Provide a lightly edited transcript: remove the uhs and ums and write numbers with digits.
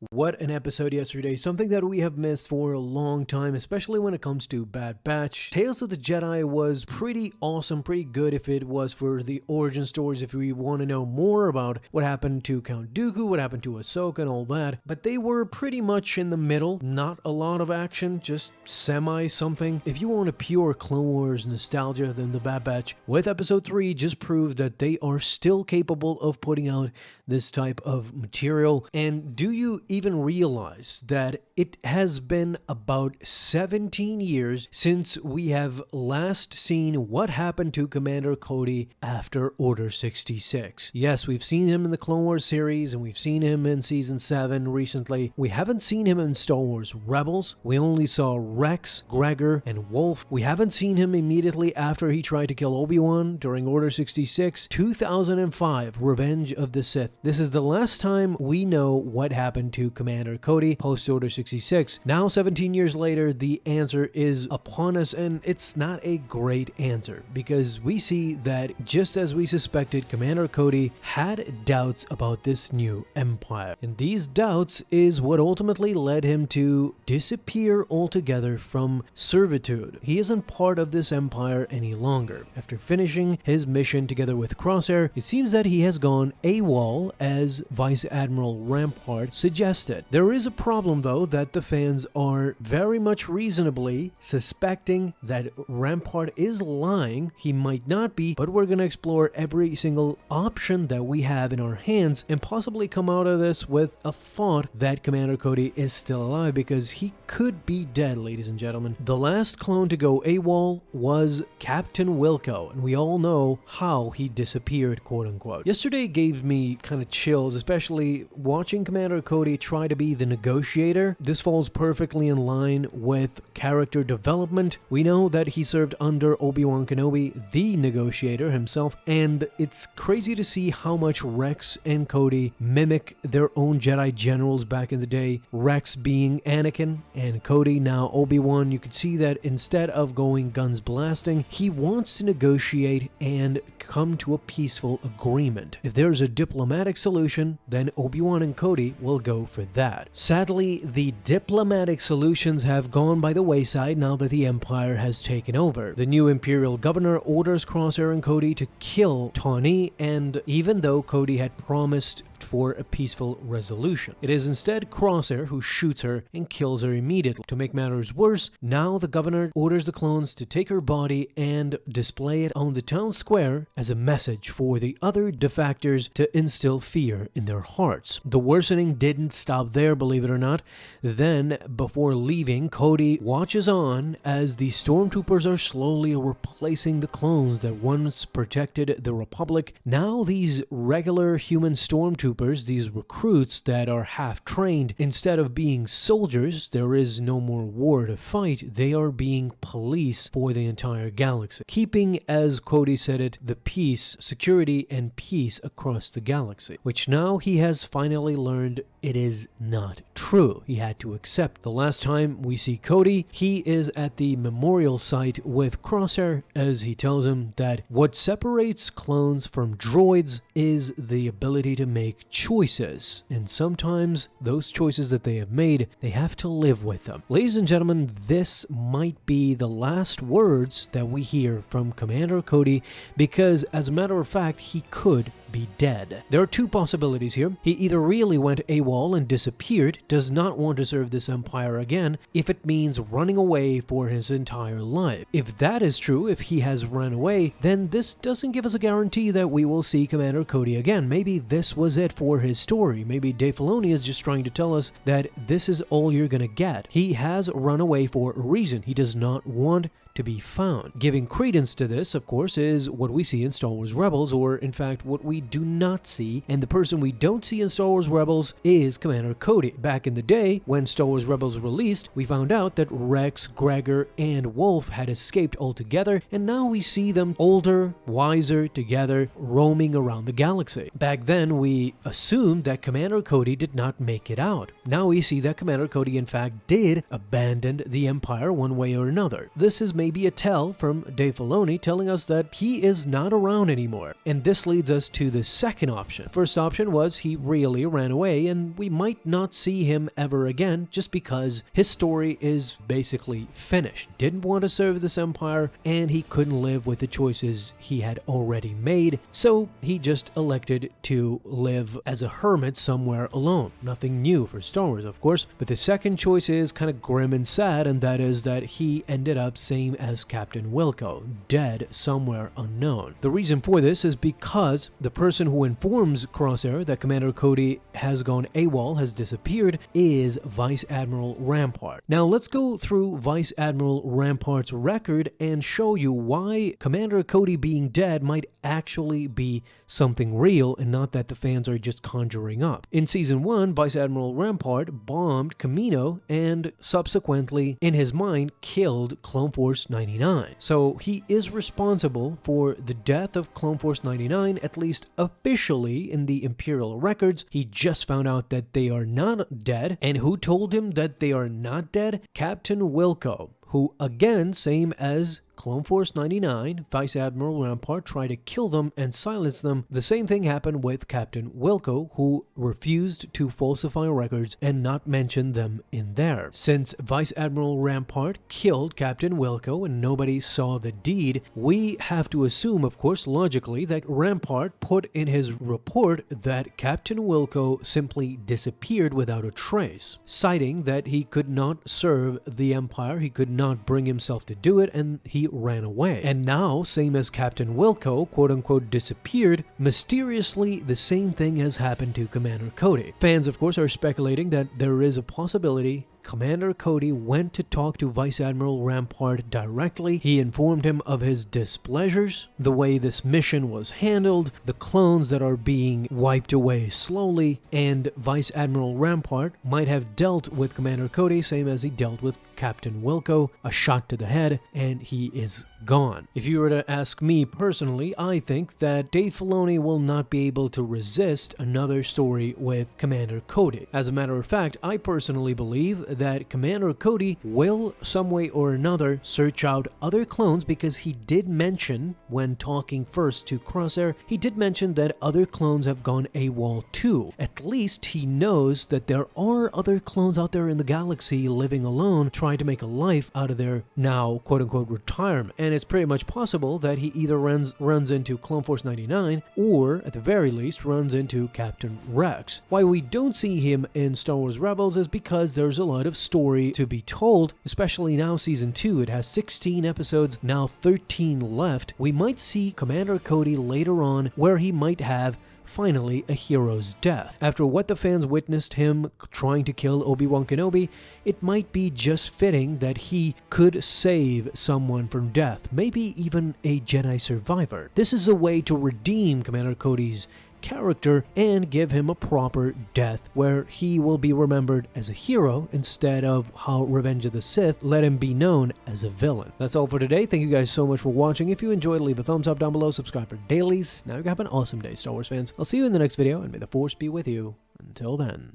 What an episode yesterday, something that we have missed for a long time, especially when it comes to Bad Batch. Tales of the Jedi was pretty awesome, pretty good if it was for the origin stories, if we want to know more about what happened to Count Dooku, what happened to Ahsoka and all that, but they were pretty much in the middle, not a lot of action, just semi-something. If you want a pure Clone Wars nostalgia, then the Bad Batch with episode 3 just proved that they are still capable of putting out this type of material. And do you even realize that it has been about 17 years since we have last seen what happened to Commander Cody after Order 66? Yes, we've seen him in the Clone Wars series and we've seen him in Season 7 recently. We haven't seen him in Star Wars Rebels. We only saw Rex, Gregor, and Wolf. We haven't seen him immediately after he tried to kill Obi-Wan during Order 66. 2005, Revenge of the Sith. This is the last time we know what happened to Commander Cody post Order 66. Now, 17 years later, the answer is upon us, and it's not a great answer because we see that just as we suspected, Commander Cody had doubts about this new empire. And these doubts is what ultimately led him to disappear altogether from servitude. He isn't part of this empire any longer. After finishing his mission together with Crosshair, it seems that he has gone AWOL, as Vice Admiral Rampart suggested. There is a problem though that the fans are very much reasonably suspecting that Rampart is lying. He might not be, but we're going to explore every single option that we have in our hands and possibly come out of this with a thought that Commander Cody is still alive, because he could be dead, ladies and gentlemen. The last clone to go AWOL was Captain Wilco, and we all know how he disappeared, quote unquote. Yesterday gave me kind of chills, especially watching Commander Cody try to be the negotiator. This falls perfectly in line with character development. We know that he served under Obi-Wan Kenobi, the negotiator himself, and it's crazy to see how much Rex and Cody mimic their own Jedi generals back in the day. Rex being Anakin and Cody now Obi-Wan. You could see that instead of going guns blasting, he wants to negotiate and come to a peaceful agreement. If there's a diplomatic solution, then Obi-Wan and Cody will go for that. Sadly, the diplomatic solutions have gone by the wayside now that the Empire has taken over. The new Imperial Governor orders Crosshair and Cody to kill Tawny, and even though Cody had promised for a peaceful resolution, it is instead Crosshair who shoots her and kills her immediately. To make matters worse, now the governor orders the clones to take her body and display it on the town square as a message for the other defectors to instill fear in their hearts. The worsening didn't stop there, believe it or not. Then, before leaving, Cody watches on as the stormtroopers are slowly replacing the clones that once protected the Republic. Now these regular human stormtroopers, these recruits that are half-trained, instead of being soldiers, there is no more war to fight, they are being police for the entire galaxy, keeping, as Cody said it, the peace, security, and peace across the galaxy, which now he has finally learned it is not true. He had to accept. The last time we see Cody, he is at the memorial site with Crosshair as he tells him that what separates clones from droids is the ability to make choices, and sometimes those choices that they have made, they have to live with them. Ladies and gentlemen, this might be the last words that we hear from Commander Cody, because as a matter of fact, he could be dead. There are two possibilities here. He either really went AWOL and disappeared, does not want to serve this empire again, if it means running away for his entire life. If that is true, if he has run away, then this doesn't give us a guarantee that we will see Commander Cody again. Maybe this was it for his story. Maybe Dave Filoni is just trying to tell us that this is all you're gonna get. He has run away for a reason. He does not want to be found. Giving credence to this, of course, is what we see in Star Wars Rebels, or in fact what we do not see, and the person we don't see in Star Wars Rebels is Commander Cody. Back in the day, when Star Wars Rebels released, we found out that Rex, Gregor, and Wolf had escaped altogether, and now we see them older, wiser, together, roaming around the galaxy. Back then, we assumed that Commander Cody did not make it out. Now we see that Commander Cody, in fact, did abandon the Empire one way or another. This is may be a tell from Dave Filoni telling us that he is not around anymore. And this leads us to the second option. First option was he really ran away and we might not see him ever again just because his story is basically finished. Didn't want to serve this empire and he couldn't live with the choices he had already made, so he just elected to live as a hermit somewhere alone. Nothing new for Star Wars, of course, but the second choice is kind of grim and sad, and that is that he ended up same as Captain Wilco, dead somewhere unknown. The reason for this is because the person who informs Crosshair that Commander Cody has gone AWOL, has disappeared, is Vice Admiral Rampart. Now let's go through Vice Admiral Rampart's record and show you why Commander Cody being dead might actually be something real and not that the fans are just conjuring up. In Season 1, Vice Admiral Rampart bombed Kamino and subsequently, in his mind, killed Clone Force 99. So he is responsible for the death of Clone Force 99, at least officially in the Imperial records. He just found out that they are not dead. And who told him that they are not dead? Captain Wilco, who again, same as Clone Force 99, Vice Admiral Rampart tried to kill them and silence them. The same thing happened with Captain Wilco, who refused to falsify records and not mention them in there. Since Vice Admiral Rampart killed Captain Wilco and nobody saw the deed, we have to assume, of course, logically, that Rampart put in his report that Captain Wilco simply disappeared without a trace, citing that he could not serve the Empire, he could not bring himself to do it, and he ran away. And now, same as Captain Wilco, quote-unquote, disappeared, mysteriously the same thing has happened to Commander Cody. Fans, of course, are speculating that there is a possibility Commander Cody went to talk to Vice Admiral Rampart directly. He informed him of his displeasures, the way this mission was handled, the clones that are being wiped away slowly, and Vice Admiral Rampart might have dealt with Commander Cody same as he dealt with Captain Wilco, a shot to the head, and he is gone. If you were to ask me personally, I think that Dave Filoni will not be able to resist another story with Commander Cody. As a matter of fact, I personally believe that Commander Cody will, some way or another, search out other clones, because he did mention, when talking first to Crosshair, he did mention that other clones have gone AWOL too. At least he knows that there are other clones out there in the galaxy living alone, trying to make a life out of their now quote-unquote retirement. And it's pretty much possible that he either runs into Clone Force 99 or, at the very least, runs into Captain Rex. Why we don't see him in Star Wars Rebels is because there's a lot of story to be told, especially now Season 2. It has 16 episodes, now 13 left. We might see Commander Cody later on where he might have finally a hero's death. After what the fans witnessed him trying to kill Obi-Wan Kenobi, it might be just fitting that he could save someone from death, maybe even a Jedi survivor. This is a way to redeem Commander Cody's character and give him a proper death where he will be remembered as a hero instead of how Revenge of the Sith let him be known as a villain. That's all for today. Thank you guys so much for watching. If you enjoyed, leave a thumbs up down below, subscribe for dailies. Now you have an awesome day, Star Wars fans. I'll see you in the next video, and may the Force be with you. Until then.